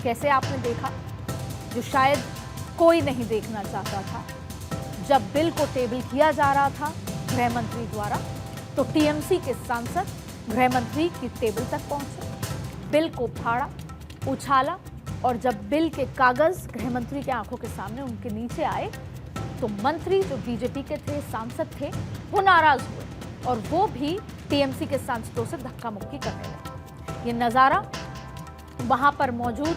कैसे आपने देखा, जो शायद कोई नहीं देखना चाहता था। जब बिल को टेबल किया जा रहा था गृह मंत्री द्वारा, तो टीएमसी के सांसद गृह मंत्री की टेबल तक पहुंचे, बिल को फाड़ा, उछाला, और जब बिल के कागज गृह मंत्री के आंखों के सामने उनके नीचे आए, तो मंत्री जो बीजेपी के थे, सांसद थे, वो नाराज हुए और वो भी टीएमसी के सांसदों से धक्का मुक्की करने लगे। ये नजारा वहां पर मौजूद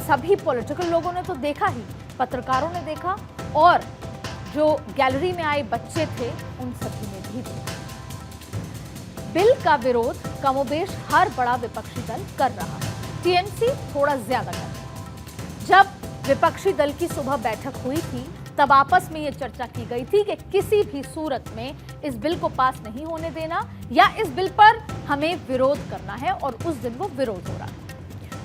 सभी पॉलिटिकल लोगों ने तो देखा ही, पत्रकारों ने देखा और जो गैलरी में आए बच्चे थे उन सभी ने भी देखा। बिल का विरोध कमोबेश हर बड़ा विपक्षी दल कर रहा है, टीएमसी थोड़ा ज्यादा कर रहा है। जब विपक्षी दल की सुबह बैठक हुई थी, तब आपस में यह चर्चा की गई थी कि किसी भी सूरत में इस बिल को पास नहीं होने देना या इस बिल पर हमें विरोध करना है, और उस दिन वो विरोध हो रहा है।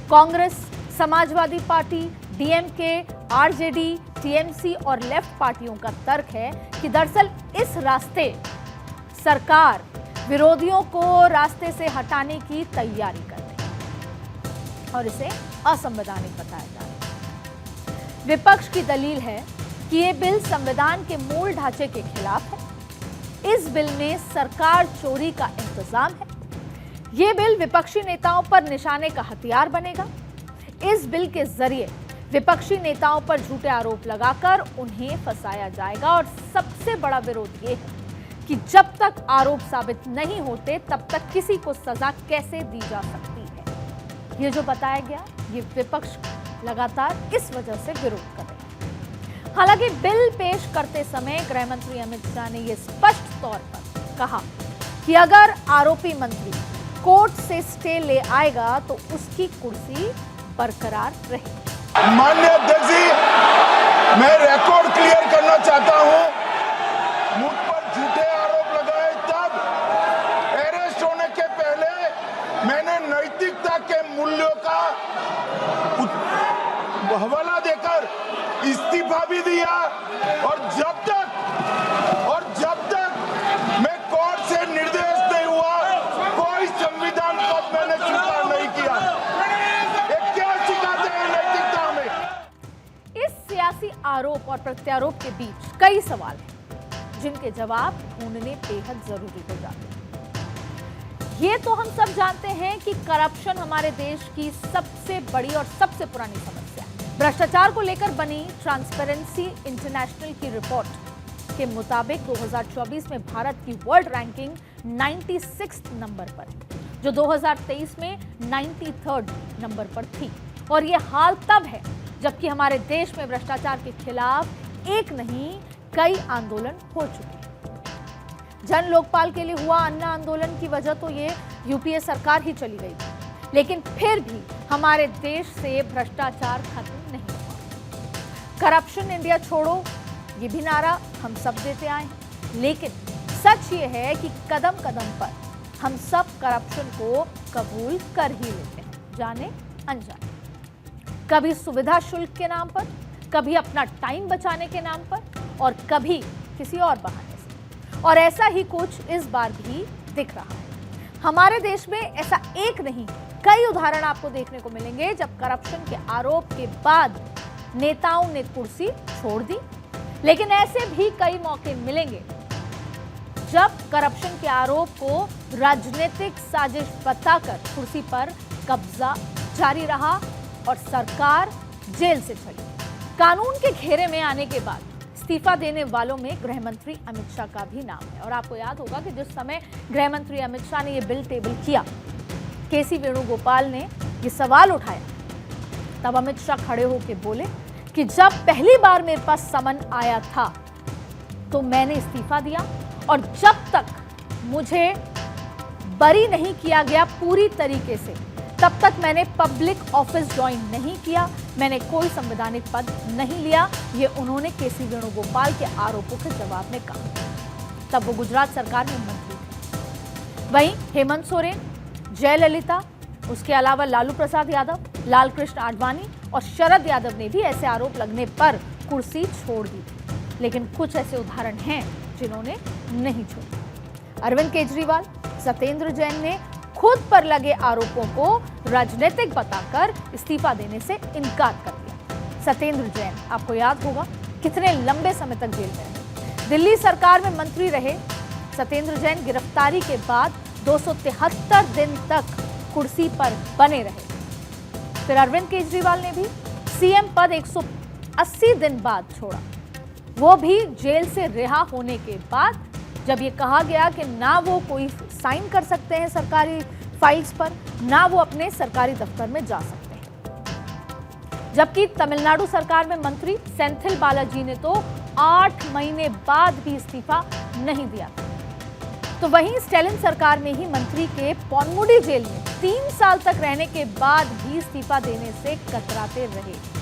Congress, Samajwadi party, DMK, RJD, TMC और लेफ्ट पार्टियों का तर्क है कि दरअसल इस रास्ते सरकार विरोधियों को रास्ते से हटाने की तैयारी कर रही है और इसे असंवैधानिक बताया जा रहा है। विपक्ष की दलील है कि ये बिल संविधान के मूल ढांचे के खिलाफ है। इस बिल में सरकार चोरी का इंतजाम है। ये बिल विपक्षी नेताओं पर निशाने का हथियार बनेगा। इस बिल के जरिए विपक्षी नेताओं पर झूठे आरोप लगाकर उन्हें फंसाया जाएगा, और सबसे बड़ा विरोध ये है कि जब तक आरोप साबित नहीं होते तब तक किसी को सजा कैसे दी जा सकती है। ये जो बताया गया, ये विपक्ष लगातार इस वजह से विरोध कर रहे हैं। हालांकि बिल पेश करते समय गृह मंत्री अमित शाह ने यह स्पष्ट तौर पर कहा कि अगर आरोपी मंत्री कोर्ट से स्टे ले आएगा तो उसकी कुर्सी बरकरार रहेगी। माननीय अध्यक्ष जी, मैं रिकॉर्ड क्लियर करना चाहता हूं। मुझ पर झूठे आरोप लगाए, तब अरेस्ट होने के पहले मैंने नैतिकता के मूल्यों का हवाला देकर इस्तीफा भी दिया, और जब तक मैं कोर्ट से निर्देश नहीं हुआ, कोई संविधान पद मैंने स्वीकार नहीं किया। ये क्या सिखाते हैं नैतिकता में? इस सियासी आरोप और प्रत्यारोप के बीच कई सवाल हैं जिनके जवाब ढूंढने बेहद जरूरी हो जाते हैं। ये तो हम सब जानते हैं कि करप्शन हमारे देश की सबसे बड़ी और सबसे पुरानी समस्या है। भ्रष्टाचार को लेकर बनी ट्रांसपेरेंसी इंटरनेशनल की रिपोर्ट के मुताबिक 2024 में भारत की वर्ल्ड रैंकिंग 96 नंबर पर है, जो 2023 में 93rd नंबर पर थी। और ये हाल तब है जबकि हमारे देश में भ्रष्टाचार के खिलाफ एक नहीं कई आंदोलन हो चुके हैं। जन लोकपाल के लिए हुआ अन्ना आंदोलन की वजह तो ये यूपीए सरकार ही चली गई थी, लेकिन फिर भी हमारे देश से भ्रष्टाचार खत्म नहीं हुआ। करप्शन इंडिया छोड़ो, ये भी नारा हम सब देते आए हैं, लेकिन सच ये है कि कदम कदम पर हम सब करप्शन को कबूल कर ही लेते हैं, जाने अनजाने। कभी सुविधा शुल्क के नाम पर, कभी अपना टाइम बचाने के नाम पर, और कभी किसी और बहाने से। और ऐसा ही कुछ इस बार भी दिख रहा है। हमारे देश में ऐसा एक नहीं कई उदाहरण आपको देखने को मिलेंगे जब करप्शन के आरोप के बाद नेताओं ने कुर्सी छोड़ दी, लेकिन ऐसे भी कई मौके मिलेंगे जब करप्शन के आरोप को राजनीतिक साजिश बताकर कुर्सी पर कब्जा जारी रहा और सरकार जेल से चली। कानून के घेरे में आने के बाद इस्तीफा देने वालों में गृह मंत्री अमित शाह का भी नाम है। और आपको याद होगा कि जिस समय गृह मंत्री अमित शाह ने यह बिल टेबल किया, केसी वेणुगोपाल ने यह सवाल उठाया, तब अमित शाह खड़े होकर बोले कि जब पहली बार मेरे पास समन आया था तो मैंने इस्तीफा दिया, और जब तक मुझे बरी नहीं किया गया पूरी तरीके से, तब तक मैंने पब्लिक ऑफिस ज्वाइन नहीं किया, मैंने कोई संवैधानिक पद नहीं लिया। ये उन्होंने केसी वेणुगोपाल के आरोपों के जवाब में कहा। तब वो गुजरात सरकार में मंत्री थे। वहीं हेमंत सोरेन, जयललिता, उसके अलावा लालू प्रसाद यादव, लाल कृष्ण आडवाणी और शरद यादव ने भी ऐसे आरोप लगने पर कुर्सी छोड़ दी थी। लेकिन कुछ ऐसे उदाहरण हैं जिन्होंने नहीं छोड़ी। अरविंद केजरीवाल, सत्येंद्र जैन ने खुद पर लगे आरोपों को राजनीतिक बताकर इस्तीफा देने से इनकार कर दिया। सत्येंद्र जैन, आपको याद होगा कितने लंबे समय तक जेल में रहे। दिल्ली सरकार में मंत्री रहे सत्येंद्र जैन गिरफ्तारी के बाद 273 दिन तक कुर्सी पर बने रहे। फिर अरविंद केजरीवाल ने भी सीएम पद 180 दिन बाद छोड़ा, वो भी जेल से रिहा होने के बाद, जब ये कहा गया कि ना वो कोई साइन कर सकते हैं सरकारी फाइल्स पर, ना वो अपने सरकारी दफ्तर में जा सकते हैं। जबकि तमिलनाडु सरकार में मंत्री सेंथिल बालाजी ने तो 8 महीने बाद भी इस्तीफा नहीं दिया। तो वहीं स्टालिन सरकार में ही मंत्री के पोनमुडी जेल में 3 साल तक रहने के बाद भी इस्तीफा देने से कतराते रहे।